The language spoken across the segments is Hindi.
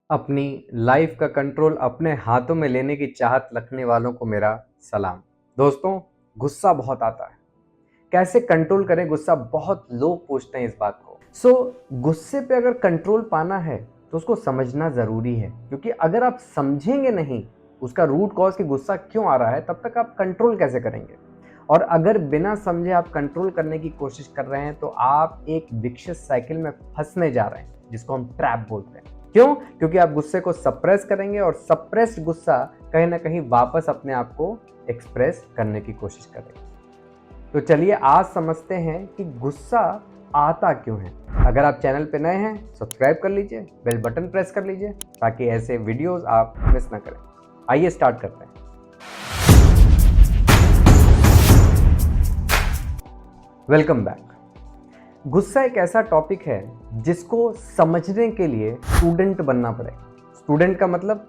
अपनी लाइफ का कंट्रोल अपने हाथों में लेने की चाहत रखने वालों को मेरा सलाम। दोस्तों, गुस्सा बहुत आता है। कैसे कंट्रोल करें गुस्सा? बहुत लोग पूछते हैं इस बात को। गुस्से पे अगर कंट्रोल पाना है तो उसको समझना ज़रूरी है, क्योंकि अगर आप समझेंगे नहीं उसका रूट कॉज कि गुस्सा क्यों आ रहा है, तब तक आप कंट्रोल कैसे करेंगे? और अगर बिना समझे आप कंट्रोल करने की कोशिश कर रहे हैं तो आप एक विशियस साइकिल में फंसने जा रहे हैं, जिसको हम ट्रैप बोलते हैं। क्यों? क्योंकि आप गुस्से को सप्रेस करेंगे और सप्रेस्ड गुस्सा कहीं ना कहीं वापस अपने आप को एक्सप्रेस करने की कोशिश करेगा। तो चलिए आज समझते हैं कि गुस्सा आता क्यों है। अगर आप चैनल पे नए हैं, सब्सक्राइब कर लीजिए, बेल बटन प्रेस कर लीजिए ताकि ऐसे वीडियोस आप मिस ना करें। आइए स्टार्ट करते हैं। Welcome back. गुस्सा एक ऐसा टॉपिक है जिसको समझने के लिए स्टूडेंट बनना पड़ेगा। स्टूडेंट का मतलब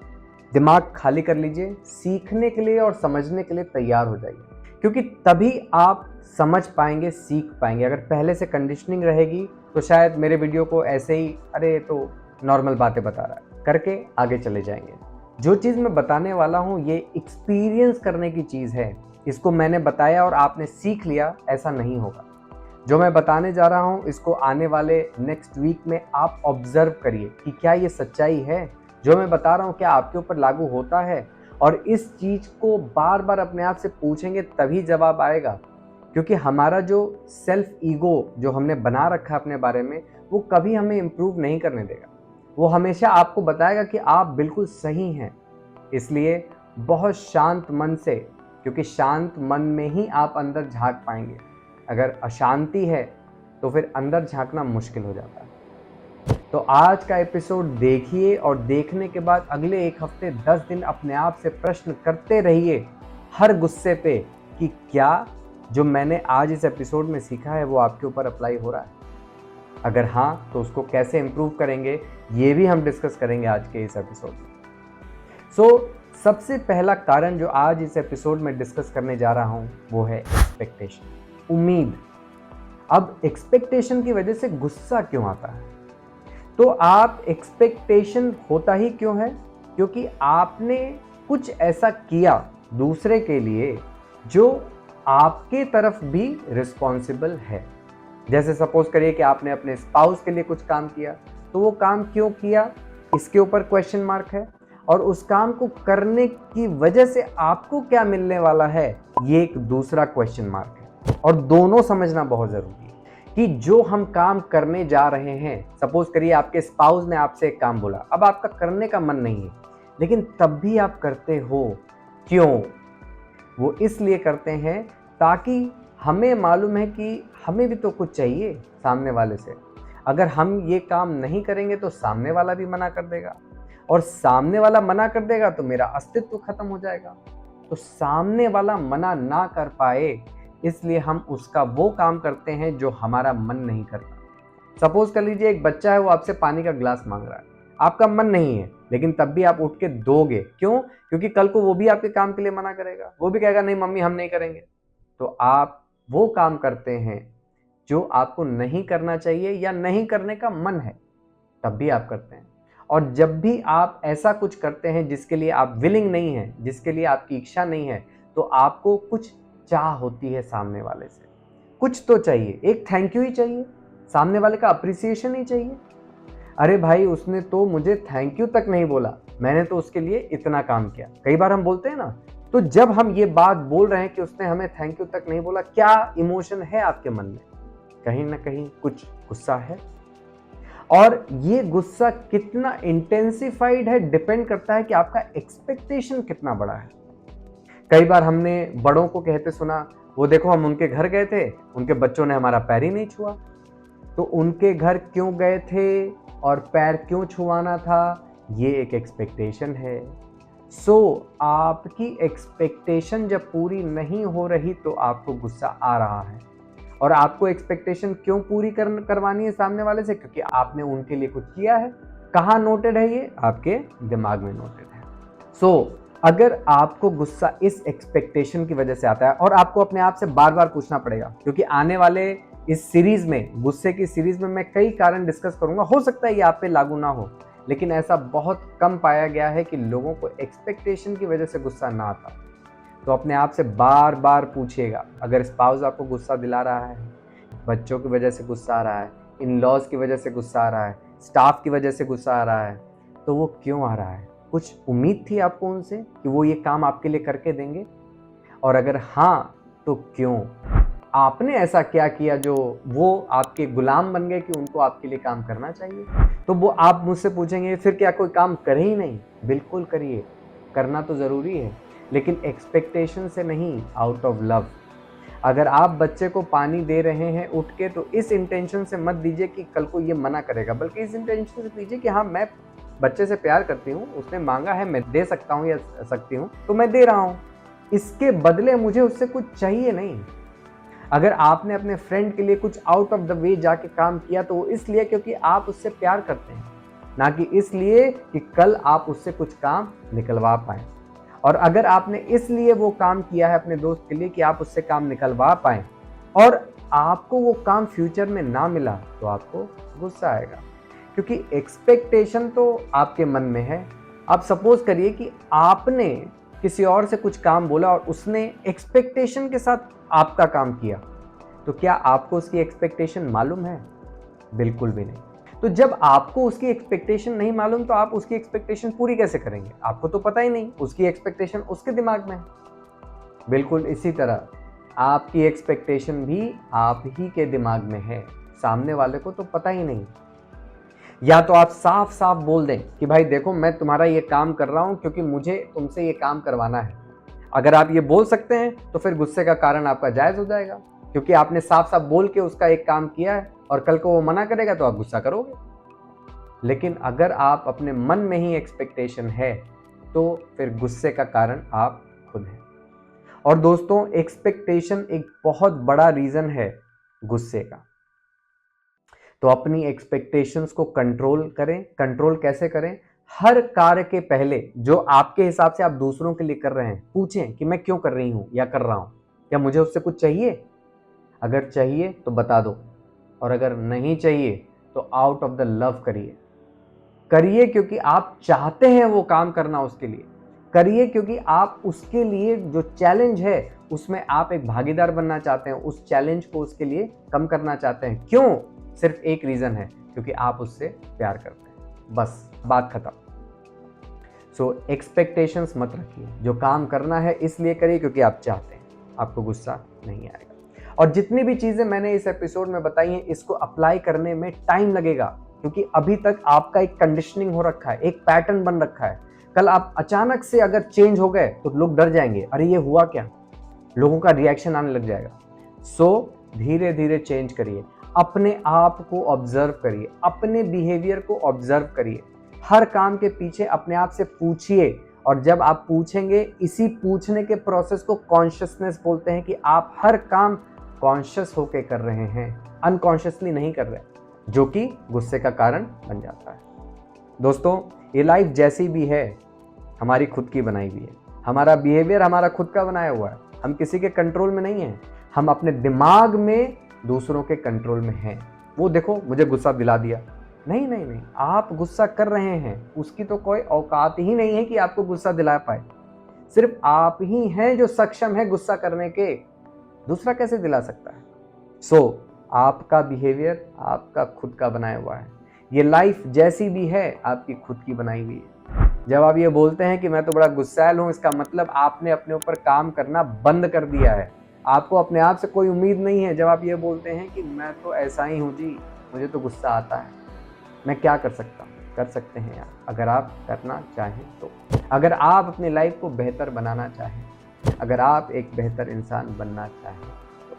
दिमाग खाली कर लीजिए, सीखने के लिए और समझने के लिए तैयार हो जाइए, क्योंकि तभी आप समझ पाएंगे, सीख पाएंगे। अगर पहले से कंडीशनिंग रहेगी तो शायद मेरे वीडियो को ऐसे ही अरे तो नॉर्मल बातें बता रहा है करके आगे चले जाएंगे। जो चीज़ मैं बताने वाला हूँ ये एक्सपीरियंस करने की चीज़ है। इसको मैंने बताया और आपने सीख लिया, ऐसा नहीं होगा। जो मैं बताने जा रहा हूं इसको आने वाले नेक्स्ट वीक में आप ऑब्जर्व करिए कि क्या ये सच्चाई है। जो मैं बता रहा हूं क्या आपके ऊपर लागू होता है? और इस चीज को बार बार अपने आप से पूछेंगे तभी जवाब आएगा, क्योंकि हमारा जो सेल्फ ईगो जो हमने बना रखा है अपने बारे में, वो कभी हमें इम्प्रूव नहीं करने देगा। वो हमेशा आपको बताएगा कि आप बिल्कुल सही हैं। इसलिए बहुत शांत मन से, क्योंकि शांत मन में ही आप अंदर झांक पाएंगे। अगर अशांति है तो फिर अंदर झांकना मुश्किल हो जाता है। तो आज का एपिसोड देखिए और देखने के बाद अगले एक हफ्ते 10 दिन अपने आप से प्रश्न करते रहिए हर गुस्से पे कि क्या जो मैंने आज इस एपिसोड में सीखा है वो आपके ऊपर अप्लाई हो रहा है। अगर हाँ तो उसको कैसे इंप्रूव करेंगे ये भी हम डिस्कस करेंगे आज के इस एपिसोड में। सबसे पहला कारण जो आज इस एपिसोड में डिस्कस करने जा रहा हूं वो है एक्सपेक्टेशन, उम्मीद। अब एक्सपेक्टेशन की वजह से गुस्सा क्यों आता है? तो आप एक्सपेक्टेशन होता ही क्यों है? क्योंकि आपने कुछ ऐसा किया दूसरे के लिए जो आपके तरफ भी रिस्पॉन्सिबल है। जैसे सपोज करिए कि आपने अपने स्पाउस के लिए कुछ काम किया, तो वो काम क्यों किया इसके ऊपर क्वेश्चन मार्क है, और उस काम को करने की वजह से आपको क्या मिलने वाला है ये एक दूसरा क्वेश्चन मार्क है। और दोनों समझना बहुत जरूरी है कि जो हम काम करने जा रहे हैं, सपोज करिए आपके स्पाउस ने आपसे एक काम बोला, अब आपका करने का मन नहीं है लेकिन तब भी आप करते हो। क्यों? वो इसलिए करते हैं ताकि हमें मालूम है कि हमें भी तो कुछ चाहिए सामने वाले से। अगर हम ये काम नहीं करेंगे तो सामने वाला भी मना कर देगा, और सामने वाला मना कर देगा तो मेरा अस्तित्व खत्म हो जाएगा। तो सामने वाला मना ना कर पाए इसलिए हम उसका वो काम करते हैं जो हमारा मन नहीं करता। सपोज कर लीजिए एक बच्चा है, वो आपसे पानी का ग्लास मांग रहा है, आपका मन नहीं है लेकिन तब भी आप उठ के दोगे। क्यों? क्योंकि कल को वो भी आपके काम के लिए मना करेगा, वो भी कहेगा नहीं मम्मी हम नहीं करेंगे। तो आप वो काम करते हैं जो आपको नहीं करना चाहिए या नहीं करने का मन है, तब भी आप करते हैं। और जब भी आप ऐसा कुछ करते हैं जिसके लिए आप विलिंग नहीं है, जिसके लिए आपकी इच्छा नहीं है, तो आपको कुछ चाह होती है सामने वाले से। कुछ तो चाहिए, एक थैंक यू ही चाहिए, सामने वाले का अप्रिसिएशन ही चाहिए। अरे भाई उसने तो मुझे थैंक यू तक नहीं बोला, मैंने तो उसके लिए इतना काम किया। कई बार हम बोलते हैं ना। तो जब हम ये बात बोल रहे हैं कि उसने हमें थैंक यू तक नहीं बोला, क्या इमोशन है आपके मन में? कहीं ना कहीं कुछ गुस्सा है। और ये गुस्सा कितना इंटेंसिफाइड है डिपेंड करता है कि आपका एक्सपेक्टेशन कितना बड़ा है। कई बार हमने बड़ों को कहते सुना, वो देखो हम उनके घर गए थे, उनके बच्चों ने हमारा पैर ही नहीं छुआ। तो उनके घर क्यों गए थे और पैर क्यों छुआना था, ये एक एक्सपेक्टेशन है। आपकी एक्सपेक्टेशन जब पूरी नहीं हो रही तो आपको गुस्सा आ रहा है। और आपको एक्सपेक्टेशन क्यों पूरी करवानी है सामने वाले से? क्योंकि आपने उनके लिए कुछ किया है। कहाँ नोटेड है ये? आपके दिमाग में नोटेड है। अगर आपको गुस्सा इस एक्सपेक्टेशन की वजह से आता है, और आपको अपने आप से बार बार पूछना पड़ेगा, क्योंकि आने वाले इस सीरीज में, गुस्से की सीरीज में मैं कई कारण डिस्कस करूंगा, हो सकता है ये आप पे लागू ना हो, लेकिन ऐसा बहुत कम पाया गया है कि लोगों को एक्सपेक्टेशन की वजह से गुस्सा ना आता। तो अपने आप से बार बार पूछिएगा, अगर स्पाउस आपको गुस्सा दिला रहा है, बच्चों की वजह से गुस्सा आ रहा है, इन लॉज की वजह से गुस्सा आ रहा है, स्टाफ की वजह से गुस्सा आ रहा है, तो वो क्यों आ रहा है? कुछ उम्मीद थी आपको उनसे कि वो ये काम आपके लिए करके देंगे? और अगर हाँ, तो क्यों? आपने ऐसा क्या किया जो वो आपके गुलाम बन गए कि उनको आपके लिए काम करना चाहिए? तो वो आप मुझसे पूछेंगे फिर क्या कोई काम करे ही नहीं? बिल्कुल करिए, करना तो ज़रूरी है, लेकिन एक्सपेक्टेशन से नहीं, आउट ऑफ लव। अगर आप बच्चे को पानी दे रहे हैं उठ के, तो इस इंटेंशन से मत दीजिए कि कल को ये मना करेगा, बल्कि इस इंटेंशन से दीजिए कि हाँ, मैं बच्चे से प्यार करती हूँ, उसने मांगा है, मैं दे सकता हूँ या सकती हूँ, तो मैं दे रहा हूँ। इसके बदले मुझे उससे कुछ चाहिए नहीं। अगर आपने अपने फ्रेंड के लिए कुछ आउट ऑफ द वे जाके काम किया, तो वो इसलिए क्योंकि आप उससे प्यार करते हैं, ना कि इसलिए कि कल आप उससे कुछ काम निकलवा पाएं। और अगर आपने इसलिए वो काम किया है अपने दोस्त के लिए कि आप उससे काम निकलवा पाएं और आपको वो काम फ्यूचर में ना मिला, तो आपको गुस्सा आएगा, क्योंकि एक्सपेक्टेशन तो आपके मन में है। आप सपोज करिए कि आपने किसी और से कुछ काम बोला और उसने एक्सपेक्टेशन के साथ आपका काम किया, तो क्या आपको उसकी एक्सपेक्टेशन मालूम है? बिल्कुल भी नहीं। तो जब आपको उसकी एक्सपेक्टेशन नहीं मालूम, तो आप उसकी एक्सपेक्टेशन पूरी कैसे करेंगे? आपको तो पता ही नहीं, उसकी एक्सपेक्टेशन उसके दिमाग में है। बिल्कुल इसी तरह आपकी एक्सपेक्टेशन भी आप ही के दिमाग में है, सामने वाले को तो पता ही नहीं। या तो आप साफ साफ बोल दें कि भाई देखो, मैं तुम्हारा ये काम कर रहा हूं क्योंकि मुझे तुमसे ये काम करवाना है। अगर आप ये बोल सकते हैं तो फिर गुस्से का कारण आपका जायज हो जाएगा, क्योंकि आपने साफ साफ बोल के उसका एक काम किया है और कल को वो मना करेगा तो आप गुस्सा करोगे। लेकिन अगर आप अपने मन में ही एक्सपेक्टेशन है, तो फिर गुस्से का कारण आप खुद हैं। और दोस्तों, एक्सपेक्टेशन एक बहुत बड़ा रीजन है गुस्से का। तो अपनी एक्सपेक्टेशंस को कंट्रोल करें। कंट्रोल कैसे करें? हर कार्य के पहले जो आपके हिसाब से आप दूसरों के लिए कर रहे हैं, पूछें कि मैं क्यों कर रही हूं या कर रहा हूं, क्या मुझे उससे कुछ चाहिए? अगर चाहिए तो बता दो, और अगर नहीं चाहिए तो आउट ऑफ द लव करिए। करिए क्योंकि आप चाहते हैं वो काम करना उसके लिए। करिए क्योंकि आप उसके लिए जो चैलेंज है उसमें आप एक भागीदार बनना चाहते हैं, उस चैलेंज को उसके लिए कम करना चाहते हैं। क्यों? सिर्फ एक रीजन है, क्योंकि आप उससे प्यार करते हैं। बस, बात खत्म। सो एक्सपेक्टेशंस मत रखिए। जो काम करना है इसलिए करिए क्योंकि आप चाहते हैं, आपको गुस्सा नहीं आएगा। और जितनी भी चीजें मैंने इस एपिसोड में बताई हैं, इसको अप्लाई करने में टाइम लगेगा, क्योंकि अभी तक आपका एक कंडीशनिंग हो रखा है, एक पैटर्न बन रखा है। कल आप अचानक से अगर चेंज हो गए तो लोग डर जाएंगे, अरे ये हुआ क्या, लोगों का रिएक्शन आने लग जाएगा। सो धीरे धीरे चेंज करिए, अपने आप को ऑब्जर्व करिए, अपने बिहेवियर को ऑब्जर्व करिए। हर काम के पीछे अपने आप से पूछिए, और जब आप पूछेंगे, इसी पूछने के प्रोसेस को कॉन्शियसनेस बोलते हैं, कि आप हर काम कॉन्शियस होके कर रहे हैं, अनकॉन्शियसली नहीं कर रहे, जो कि गुस्से का कारण बन जाता है। दोस्तों, ये लाइफ जैसी भी है हमारी खुद की बनाई हुई है। हमारा बिहेवियर हमारा खुद का बनाया हुआ है, हम किसी के कंट्रोल में नहीं हैं। हम अपने दिमाग में दूसरों के कंट्रोल में हैं। वो देखो, मुझे गुस्सा दिला दिया। नहीं नहीं नहीं, आप गुस्सा कर रहे हैं, उसकी तो कोई औकात ही नहीं है कि आपको गुस्सा दिला पाए। सिर्फ आप ही हैं जो सक्षम है गुस्सा करने के, दूसरा कैसे दिला सकता है? सो आपका बिहेवियर आपका खुद का बनाया हुआ है। ये लाइफ जैसी भी है आपकी खुद की बनाई हुई है। जब आप ये बोलते हैं कि मैं तो बड़ा गुस्सैल हूं, इसका मतलब आपने अपने ऊपर काम करना बंद कर दिया है। आपको अपने आप से कोई उम्मीद नहीं है। जब आप ये बोलते हैं कि मैं तो ऐसा ही हूं जी, मुझे तो गुस्सा आता है, मैं क्या कर सकता हूँ? कर सकते हैं यार, अगर आप करना चाहें तो। अगर आप अपनी लाइफ को बेहतर बनाना चाहें, अगर आप एक बेहतर इंसान बनना चाहें तो।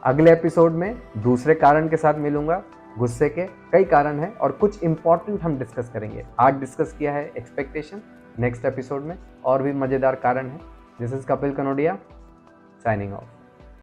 अगले एपिसोड में दूसरे कारण के साथ मिलूंगा। गुस्से के कई कारण हैं और कुछ इंपॉर्टेंट हम डिस्कस करेंगे। आज डिस्कस किया है एक्सपेक्टेशन, नेक्स्ट एपिसोड में और भी मज़ेदार कारण है। This is Kapil Kanodia, signing off.